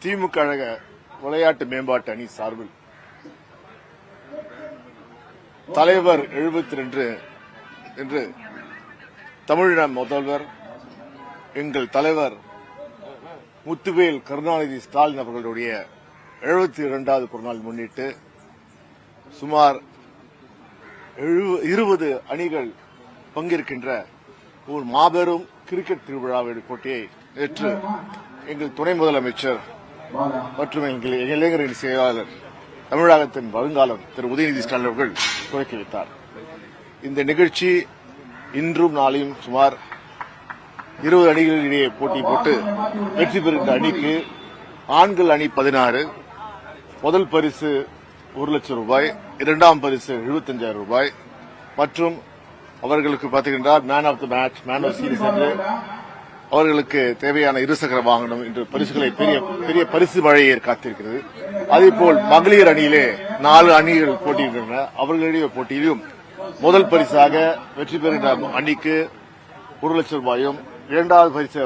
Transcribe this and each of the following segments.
திமுக கழக விளையாட்டு மேம்பாட்டு அணி சார்பில் தலைவர் 72 என்று தமிழக முதல்வர் எங்கள் தலைவர் முத்துவேல் கருணாநிதி ஸ்டாலின் அவர்களுடைய 72வது பிறந்தநாள் முன்னிட்டு சுமார் 20 அணிகள் பங்கேற்கின்ற ஒரு மாபெரும் கிரிக்கெட் திருவிழாவின் போட்டியை நேற்று எங்கள் துணை முதலமைச்சர் மற்றும் எங்கள் இளைஞரின் செயலாளர் தமிழகத்தின் வருங்காலம் திரு உதயநிதி ஸ்டாலின் அவர்கள் துவக்கி வைத்தார். இந்த நிகழ்ச்சி இன்றும் நாளையும் சுமார் 20 அணிகளிடையே போட்டி போட்டு வெற்றி பெறுகின்ற அணிக்கு ஆண்கள் அணி 16, முதல் பரிசு 1 லட்சம் ரூபாய், இரண்டாம் பரிசு 75,000 ரூபாய் மற்றும் அவர்களுக்கு பார்த்தீங்கன்னா man of the match, man of series என்று அவர்களுக்கு தேவையான இருசக்கர வாகனம் என்று பரிசுகளை பெரிய பரிசு மழையை காத்திருக்கிறது. அதேபோல் மகளிர் அணியிலே 4 அணிகள் போட்டியிடுகின்றன. அவர்களுடைய போட்டியிலும் முதல் பரிசாக வெற்றி பெறுகின்ற அணிக்கு 1 லட்சம் ரூபாயும், இரண்டாவது பரிசு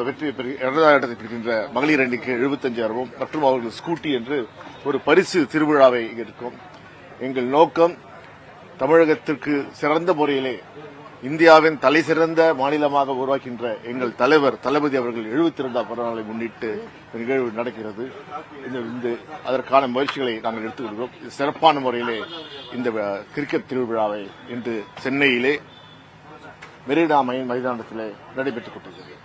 இரண்டாவது இடத்தை பிடிக்கின்ற மகளிர் அணிக்கு 75,000 மற்றும் அவர்கள் ஸ்கூட்டி என்று ஒரு பரிசு திருவிழாவை இருக்கும். எங்கள் நோக்கம் தமிழகத்திற்கு சிறந்த முறையிலே இந்தியாவின் தலை சிறந்த மாநிலமாக உருவாக்கின்ற எங்கள் தலைவர் தளபதி அவர்கள் 72ஆம் பிறந்தநாளை முன்னிட்டு நிகழ்வு நடக்கிறது. அதற்கான முயற்சிகளை நாங்கள் எடுத்துக்கொள்கிறோம். சிறப்பான முறையிலே இந்த கிரிக்கெட் திருவிழாவை இன்று சென்னையிலே மெரினா மைதானத்திலே நடைபெற்றுக் கொண்டிருக்கிறது.